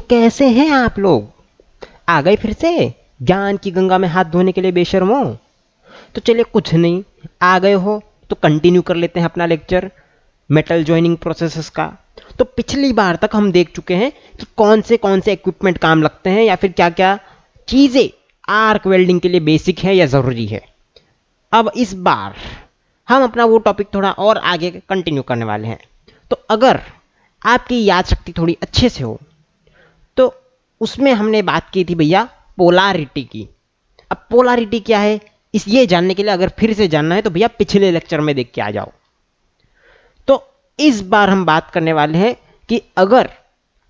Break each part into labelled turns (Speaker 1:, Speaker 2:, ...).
Speaker 1: तो कैसे हैं आप लोग? आ गए फिर से ज्ञान की गंगा में हाथ धोने के लिए बेशर्मो? तो चलिए कुछ नहीं, आ गए हो तो कंटिन्यू कर लेते हैं अपना लेक्चर मेटल जॉइनिंग प्रोसेसेस का। तो पिछली बार तक हम देख चुके हैं कि कौन से इक्विपमेंट काम लगते हैं या फिर क्या क्या चीज़ें आर्क वेल्डिंग के लिए बेसिक है या ज़रूरी है। अब इस बार हम अपना वो टॉपिक थोड़ा और आगे कंटिन्यू करने वाले हैं। तो अगर आपकी याद शक्ति थोड़ी अच्छे से हो तो उसमें हमने बात की थी भैया पोलारिटी की। अब पोलारिटी क्या है इस ये जानने के लिए अगर फिर से जानना है तो भैया पिछले लेक्चर में देख के आ जाओ। तो इस बार हम बात करने वाले हैं कि अगर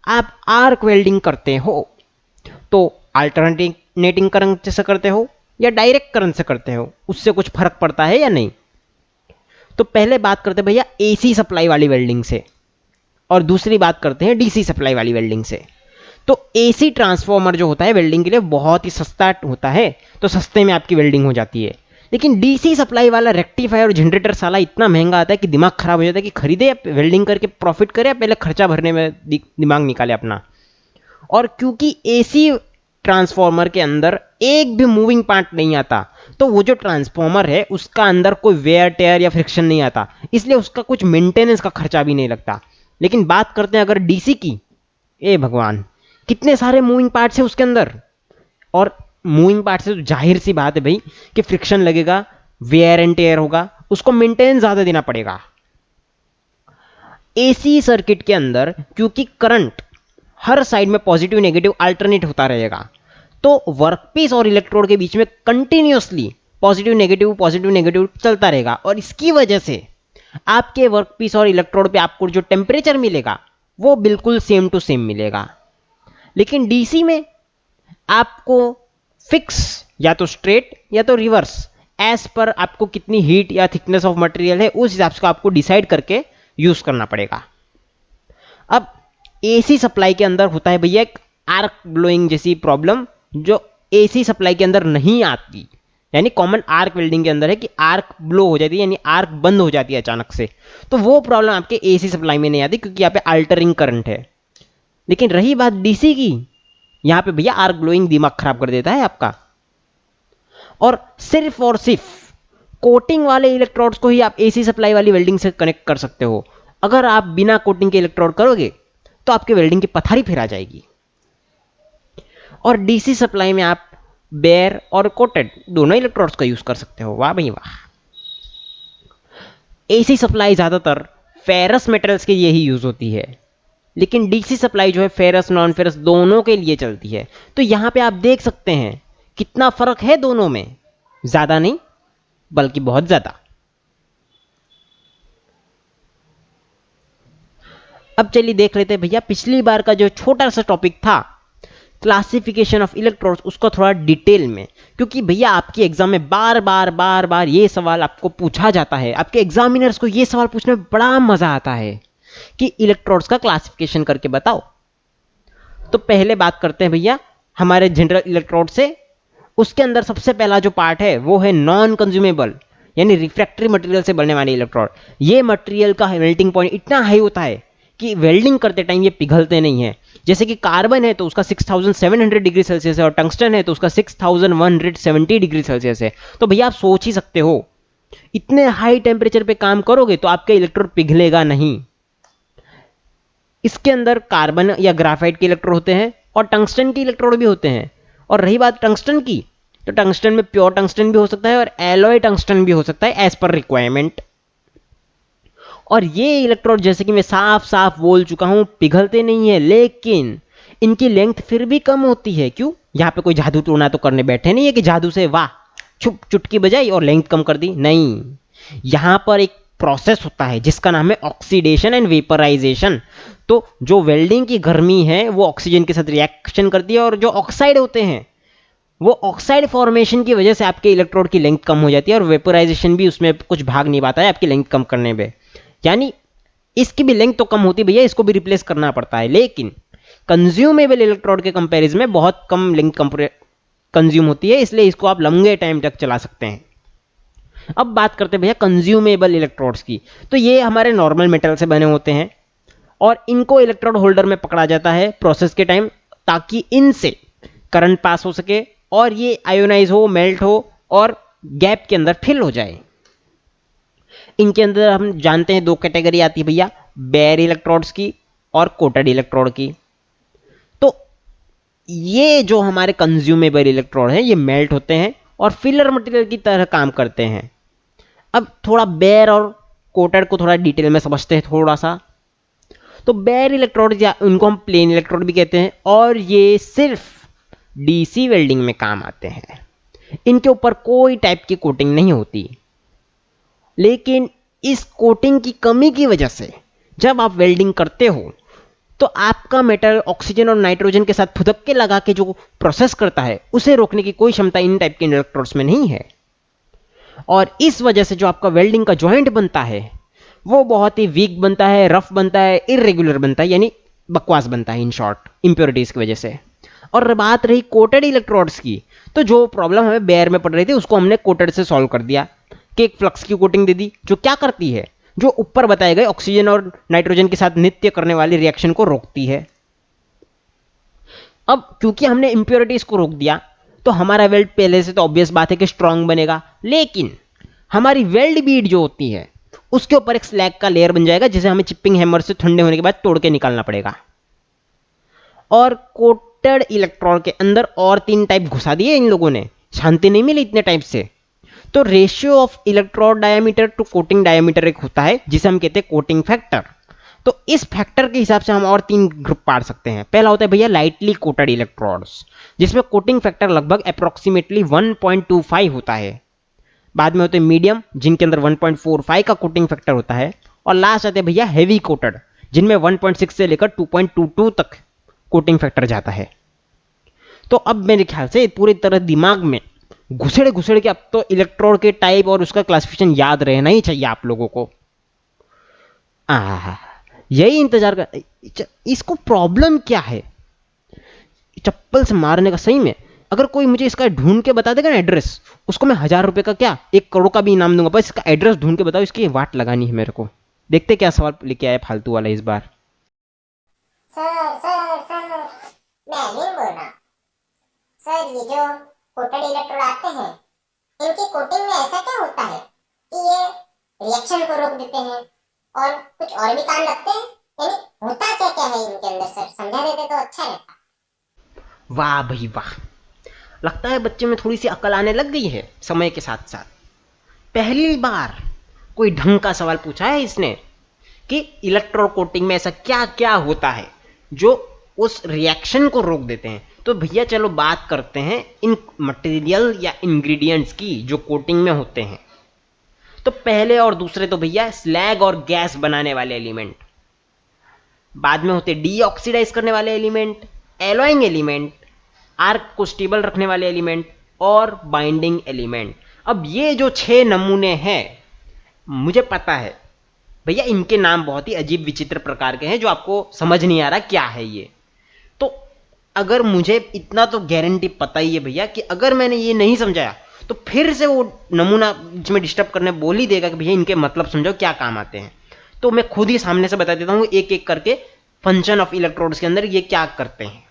Speaker 1: आप आर्क वेल्डिंग करते हो तो अल्टरनेटिंग करंट से करते हो या डायरेक्ट करंट से करते हो, उससे कुछ फर्क पड़ता है या नहीं। तो पहले बात करते हैं भैया एसी सप्लाई वाली वेल्डिंग से और दूसरी बात करते हैं डीसी सप्लाई वाली वेल्डिंग से। तो एसी ट्रांसफॉर्मर जो होता है वेल्डिंग के लिए बहुत ही सस्ता होता है, तो सस्ते में आपकी वेल्डिंग हो जाती है। लेकिन डीसी सप्लाई वाला रेक्टिफायर और जनरेटर साला इतना महंगा आता है कि दिमाग खराब हो जाता है कि खरीदे वेल्डिंग करके प्रॉफिट करे, पहले खर्चा भरने में दिमाग निकाले अपना। और क्योंकि एसी ट्रांसफॉर्मर के अंदर एक भी मूविंग पार्ट नहीं आता, तो वो जो ट्रांसफॉर्मर है उसका अंदर कोई वेयर टेयर या फ्रिक्शन नहीं आता, इसलिए उसका कुछ मेंटेनेंस का खर्चा भी नहीं लगता। लेकिन बात करते हैं अगर डीसी की, ए भगवान कितने सारे मूविंग पार्ट्स है उसके अंदर, और मूविंग पार्ट से तो जाहिर सी बात है भाई कि फ्रिक्शन लगेगा, वेयर एंड टेयर होगा, उसको मेंटेनेंस ज्यादा देना पड़ेगा। एसी सर्किट के अंदर क्योंकि करंट हर साइड में पॉजिटिव नेगेटिव अल्टरनेट होता रहेगा, तो वर्कपीस और इलेक्ट्रोड के बीच में कंटिन्यूअसली पॉजिटिव नेगेटिव चलता रहेगा। और इसकी वजह से आपके वर्कपीस और इलेक्ट्रोड पे आपको जो टेम्परेचर मिलेगा वो बिल्कुल सेम टू सेम मिलेगा। लेकिन डीसी में आपको फिक्स या तो स्ट्रेट या तो रिवर्स, एज पर आपको कितनी हीट या थिकनेस ऑफ मटेरियल है उस हिसाब से आपको डिसाइड करके यूज करना पड़ेगा। अब एसी सप्लाई के अंदर होता है भैया एक आर्क ब्लोइंग जैसी प्रॉब्लम जो एसी सप्लाई के अंदर नहीं आती, यानी कॉमन आर्क वेल्डिंग के अंदर है कि आर्क ब्लो हो जाती है, यानी आर्क बंद हो जाती है अचानक से। तो वो प्रॉब्लम आपके एसी सप्लाई में नहीं आती क्योंकि यहाँ पे अल्टरिंग करंट है। लेकिन रही बात डीसी की, यहां पे भैया आर्क ब्लोइंग दिमाग खराब कर देता है आपका। और सिर्फ कोटिंग वाले इलेक्ट्रोड्स को ही आप एसी सप्लाई वाली वेल्डिंग से कनेक्ट कर सकते हो। अगर आप बिना कोटिंग के इलेक्ट्रोड करोगे तो आपके वेल्डिंग की पथारी फिर आ जाएगी। और डीसी सप्लाई में आप बेयर और कोटेड दोनों इलेक्ट्रोड्स का यूज कर सकते हो। वाह भाई वाह। एसी सप्लाई ज्यादातर फेरस मेटल्स के लिए ही यूज होती है, लेकिन डीसी सप्लाई जो है फेरस नॉन फेरस दोनों के लिए चलती है। तो यहां पे आप देख सकते हैं कितना फर्क है दोनों में, ज्यादा नहीं बल्कि बहुत ज्यादा। अब चलिए देख लेते हैं भैया पिछली बार का जो छोटा सा टॉपिक था क्लासिफिकेशन ऑफ इलेक्ट्रोड्स, उसको थोड़ा डिटेल में, क्योंकि भैया आपकी एग्जाम में बार बार ये सवाल आपको पूछा जाता है। आपके एग्जामिनर्स को ये सवाल पूछने में बड़ा मजा आता है कि इलेक्ट्रोड्स का क्लासिफिकेशन करके बताओ। तो पहले बात करते हैं भैया हमारे जनरल इलेक्ट्रोड से। उसके अंदर सबसे पहला जो पार्ट है वो है नॉन कंज्यूमेबल, यानी रिफ्रैक्टरी मटेरियल से बनने वाले इलेक्ट्रोड। ये मटेरियल का मेल्टिंग पॉइंट इतना हाई होता है कि वेल्डिंग करते टाइम ये पिघलते नहीं है। जैसे कि कार्बन है तो उसका 6700 डिग्री सेल्सियस है और टंगस्टन है तो उसका 6170 डिग्री सेल्सियस है। तो भैया आप सोच ही सकते हो इतने हाई टेम्परेचर पे काम करोगे तो आपका इलेक्ट्रोड पिघलेगा नहीं। इसके अंदर कार्बन या ग्राफाइट के इलेक्ट्रोड होते हैं और टंगस्टन के इलेक्ट्रोड भी होते हैं। और रही बात टंगस्टन की, तो टंगस्टन में प्योर टंगस्टन भी हो सकता है और एलॉय टंगस्टन भी हो सकता है एज पर रिक्वायरमेंट। और ये इलेक्ट्रोड जैसे कि मैं साफ बोल चुका हूं पिघलते नहीं है, लेकिन इनकी लेंथ फिर भी कम होती है। क्यों? यहां पे कोई जादू टोना तो करने बैठे नहीं है कि जादू से वाह चुटकी बजाई और लेंथ कम कर दी, नहीं। यहां पर एक प्रोसेस होता है जिसका नाम है ऑक्सीडेशन एंड वेपराइजेशन। तो जो वेल्डिंग की गर्मी है वो ऑक्सीजन के साथ रिएक्शन करती है और जो ऑक्साइड होते हैं वो ऑक्साइड फॉर्मेशन की वजह से आपके इलेक्ट्रोड की लेंथ कम हो जाती है और वेपराइजेशन भी उसमें कुछ भाग निभाता है आपकी लेंथ कम करने में। यानी इसकी भी लेंथ तो कम होती है भैया, इसको भी रिप्लेस करना पड़ता है, लेकिन कंज्यूमेबल इलेक्ट्रोड के कंपैरिजन में बहुत कम लेंथ कंज्यूम होती है, इसलिए इसको आप लंबे टाइम तक चला सकते हैं। अब बात करते हैं भैया कंज्यूमेबल इलेक्ट्रोड्स की। तो ये हमारे नॉर्मल मेटल से बने होते हैं और इनको इलेक्ट्रोड होल्डर में पकड़ा जाता है प्रोसेस के टाइम, ताकि इनसे करंट पास हो सके और ये आयोनाइज हो, मेल्ट हो और गैप के अंदर फिल हो जाए। इनके अंदर हम जानते हैं दो कैटेगरी आती है भैया, बेयर इलेक्ट्रोड्स की और कोटेड इलेक्ट्रोड की। तो ये जो हमारे कंज्यूमेबल इलेक्ट्रोड हैं ये मेल्ट होते हैं और फिलर मटेरियल की तरह काम करते हैं। अब थोड़ा बेयर और कोटेड को थोड़ा डिटेल में समझते हैं थोड़ा सा। तो बेयर इलेक्ट्रोड या उनको हम प्लेन इलेक्ट्रोड भी कहते हैं और ये सिर्फ डीसी वेल्डिंग में काम आते हैं। इनके ऊपर कोई टाइप की कोटिंग नहीं होती, लेकिन इस कोटिंग की कमी की वजह से जब आप वेल्डिंग करते हो तो आपका मेटल ऑक्सीजन और नाइट्रोजन के साथ फुदक्के लगा के जो प्रोसेस करता है उसे रोकने की कोई क्षमता इन टाइप के इलेक्ट्रोड्स में नहीं है। और इस वजह से जो आपका वेल्डिंग का जॉइंट बनता है वो बहुत ही वीक बनता है, रफ बनता है, इरेगुलर बनता है, यानी बकवास बनता है इन शॉर्ट, इंप्योरिटीज की वजह से। और बात रही कोटेड इलेक्ट्रोड्स की, तो जो प्रॉब्लम हमें बेयर में पड़ रही थी उसको हमने कोटेड से सॉल्व कर दिया कि एक फ्लक्स की कोटिंग दे दी जो क्या करती है, जो ऊपर बताए गए ऑक्सीजन और नाइट्रोजन के साथ नित्य करने वाली रिएक्शन को रोकती है। अब क्योंकि हमने इंप्योरिटीज को रोक दिया तो हमारा वेल्ड पहले से तो ऑब्वियस बात है कि स्ट्रांग बनेगा, लेकिन हमारी वेल्ड बीड जो होती है उसके ऊपर एक स्लैग का लेयर बन जाएगा जिसे हमें चिपिंग हैमर से ठंडे होने के बाद तोड़ के निकालना पड़ेगा। और कोटेड इलेक्ट्रोड के अंदर और 3 टाइप घुसा दिए इन लोगों ने, शांति नहीं मिली इतने टाइप से। तो ratio of electrode diameter to coating diameter एक होता है जिसे हम कहते हैं कोटिंग फैक्टर। तो इस फैक्टर के हिसाब से हम और 3 ग्रुप पाड़ सकते हैं। पहला होता है भैया लाइटली कोटेड इलेक्ट्रोड्स, जिसमें कोटिंग फैक्टर लगभग अप्रोक्सीमेटली 1.25 होता है। बाद में होते हैं मीडियम जिनके अंदर 1.45 का कोटिंग फैक्टर होता है। और लास्ट आते हैं भैया हैवी कोटेड जिनमें 1.6 से लेकर 2.22 तक कोटिंग फैक्टर जाता है। तो अब मेरे ख्याल से पूरी तरह दिमाग में घुसेड़ घुसेड़ के अब तो इलेक्ट्रोड के टाइप और उसका क्लासिफिकेशन याद रहना ही चाहिए आप लोगों को। यही इंतजार कर। इसको प्रॉब्लम क्या है चप्पल से मारने का? सही में अगर कोई मुझे इसका ढूंढ के बता देगा ना एड्रेस, उसको मैं 1000 रुपए का क्या 1 करोड़ का भी इनाम दूंगा। बस इसका एड्रेस ढूंढ के बताओ, इसकी वाट लगानी है मेरे को। देखते क्या सवाल लेके आया फालतू वाला इस बार।
Speaker 2: सर मैं नहीं बोल रहा सर, ये जो कोटेड इलेक्ट्रोड आते हैं इनकी कोटिंग में ऐसा क्या होता है कि ये रिएक्शन को रोक देते हैं और कुछ और भी काम लगते हैं? यानी होता क्या क्या है इनके अंदर सर, समझा देते तो अच्छा रहता।
Speaker 1: वाह भाई वाह, लगता है बच्चे में थोड़ी सी अकल आने लग गई है समय के साथ साथ। पहली बार कोई ढंग का सवाल पूछा है इसने कि इलेक्ट्रोड कोटिंग में ऐसा क्या क्या होता है जो उस रिएक्शन को रोक देते हैं। तो भैया चलो बात करते हैं इन मटेरियल या इंग्रेडिएंट्स की जो कोटिंग में होते हैं। तो पहले और दूसरे तो भैया स्लैग और गैस बनाने वाले एलिमेंट, बाद में होते डीऑक्सीडाइज करने वाले एलिमेंट, एलॉइंग एलिमेंट, आर्क को स्टेबल रखने वाले एलिमेंट और बाइंडिंग एलिमेंट। अब ये जो 6 नमूने हैं, मुझे पता है भैया इनके नाम बहुत ही अजीब विचित्र प्रकार के हैं जो आपको समझ नहीं आ रहा क्या है ये। तो अगर मुझे इतना तो गारंटी पता ही है भैया कि अगर मैंने ये नहीं समझाया तो फिर से वो नमूना जिसमें डिस्टर्ब करने बोल ही देगा कि भैया इनके मतलब समझो क्या काम आते हैं। तो मैं खुद ही सामने से बता देता हूं एक एक करके फंक्शन ऑफ इलेक्ट्रोड्स के अंदर ये क्या करते हैं।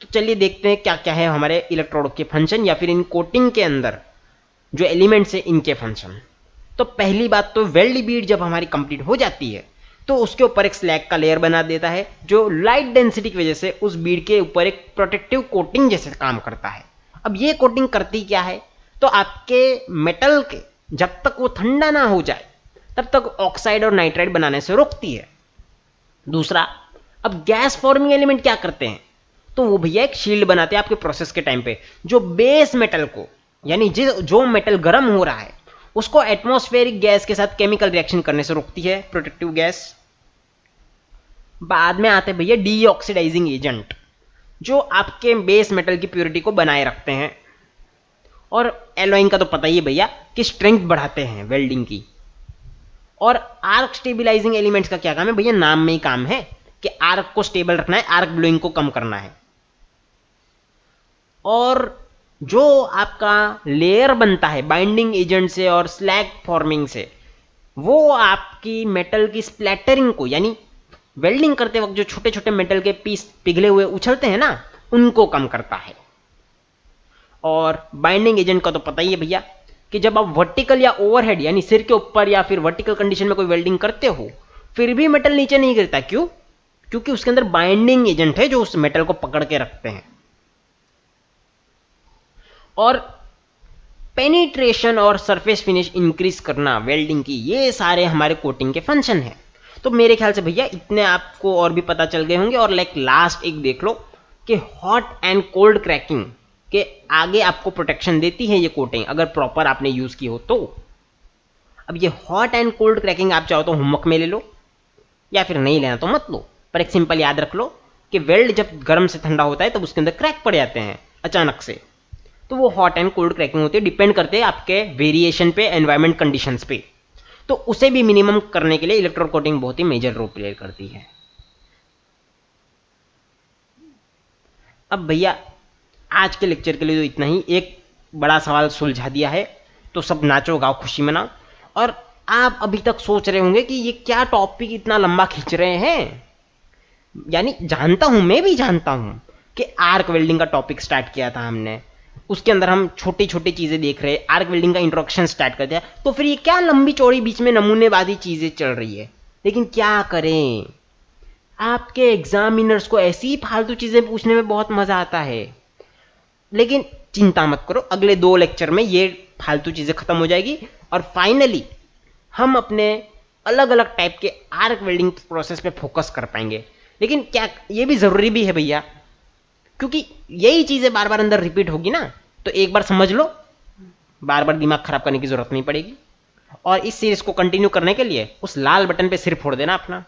Speaker 1: तो चलिए देखते हैं क्या क्या है हमारे इलेक्ट्रोड के फंक्शन या फिर इन कोटिंग के अंदर जो एलिमेंट्स है इनके फंक्शन। तो पहली बात तो वेल्ड बीड जब हमारी कंप्लीट हो जाती है तो उसके ऊपर एक स्लैग का लेयर बना देता है जो लाइट डेंसिटी की वजह से उस बीड के ऊपर एक प्रोटेक्टिव कोटिंग जैसे काम करता है। अब ये कोटिंग करती क्या है, तो आपके मेटल के जब तक वो ठंडा ना हो जाए तब तक ऑक्साइड और नाइट्राइड बनाने से रोकती है। दूसरा, अब गैस फॉर्मिंग एलिमेंट क्या करते हैं, तो वो भैया एक शील्ड बनाते हैं आपके प्रोसेस के टाइम पे जो बेस मेटल को, यानी जो मेटल गर्म हो रहा है उसको एटमॉस्फेरिक गैस के साथ केमिकल रिएक्शन करने से रोकती है, प्रोटेक्टिव गैस। बाद में आते हैं भैया डीऑक्सीडाइजिंग एजेंट जो आपके बेस मेटल की प्योरिटी को बनाए रखते हैं। और एलॉइंग का तो पता ही है भैया कि स्ट्रेंथ बढ़ाते हैं वेल्डिंग की। और आर्क स्टेबिलाइजिंग एलिमेंट्स का क्या काम है भैया, नाम में ही काम है कि आर्क को स्टेबल रखना है, आर्क ब्लोइंग को कम करना है। और जो आपका लेयर बनता है बाइंडिंग एजेंट से और स्लैग फॉर्मिंग से, वो आपकी मेटल की स्प्लैटरिंग को, यानी वेल्डिंग करते वक्त जो छोटे छोटे मेटल के पीस पिघले हुए उछलते हैं ना, उनको कम करता है। और बाइंडिंग एजेंट का तो पता ही है भैया कि जब आप वर्टिकल या ओवरहेड यानी सिर के ऊपर या फिर वर्टिकल कंडीशन में कोई वेल्डिंग करते हो फिर भी मेटल नीचे नहीं गिरता। क्यों? क्योंकि उसके अंदर बाइंडिंग एजेंट है जो उस मेटल को पकड़ के रखते हैं। और पेनिट्रेशन और सरफेस फिनिश इंक्रीज करना वेल्डिंग की, ये सारे हमारे कोटिंग के फंक्शन हैं। तो मेरे ख्याल से भैया इतने आपको और भी पता चल गए होंगे। और लास्ट एक देख लो कि हॉट एंड कोल्ड क्रैकिंग के आगे आपको प्रोटेक्शन देती है ये कोटिंग, अगर प्रॉपर आपने यूज की हो तो। अब ये हॉट एंड कोल्ड क्रैकिंग आप चाहो तो होमवर्क में ले लो या फिर नहीं लेना तो मत लो, पर एक सिंपल याद रख लो कि वेल्ड जब गर्म से ठंडा होता है तब उसके अंदर क्रैक पड़ जाते हैं अचानक से। तो वो हॉट एंड कोल्ड क्रैकिंग होती है, डिपेंड करते हैं आपके वेरिएशन पे, एनवायरमेंट कंडीशंस पे। तो उसे भी मिनिमम करने के लिए इलेक्ट्रो कोटिंग बहुत ही मेजर रोल प्ले करती है। अब भैया आज के लेक्चर के लिए तो इतना ही। एक बड़ा सवाल सुलझा दिया है, तो सब नाचो गाओ खुशी मनाओ। और आप अभी तक सोच रहे होंगे कि ये क्या टॉपिक इतना लंबा खींच रहे हैं। यानी जानता हूं, मैं भी जानता हूं कि आर्क वेल्डिंग का टॉपिक स्टार्ट किया था हमने, उसके अंदर हम छोटी छोटी चीजें देख रहे हैं, आर्क वेल्डिंग का इंट्रोडक्शन स्टार्ट कर दिया, तो फिर ये क्या लंबी चौड़ी बीच में नमूनेबाजी चीजें चल रही है। लेकिन क्या करें, आपके एग्जामिनर्स को ऐसी फालतू चीजें पूछने में बहुत मजा आता है। लेकिन चिंता मत करो, अगले 2 लेक्चर में ये फालतू चीजें खत्म हो जाएगी और फाइनली हम अपने अलग अलग टाइप के आर्क वेल्डिंग प्रोसेस पे फोकस कर पाएंगे। लेकिन क्या ये भी जरूरी भी है भैया, क्योंकि यही चीजें बार बार अंदर रिपीट होगी ना, तो एक बार समझ लो, बार बार दिमाग खराब करने की जरूरत नहीं पड़ेगी। और इस सीरीज को कंटिन्यू करने के लिए उस लाल बटन पे सिर फोड़ देना अपना।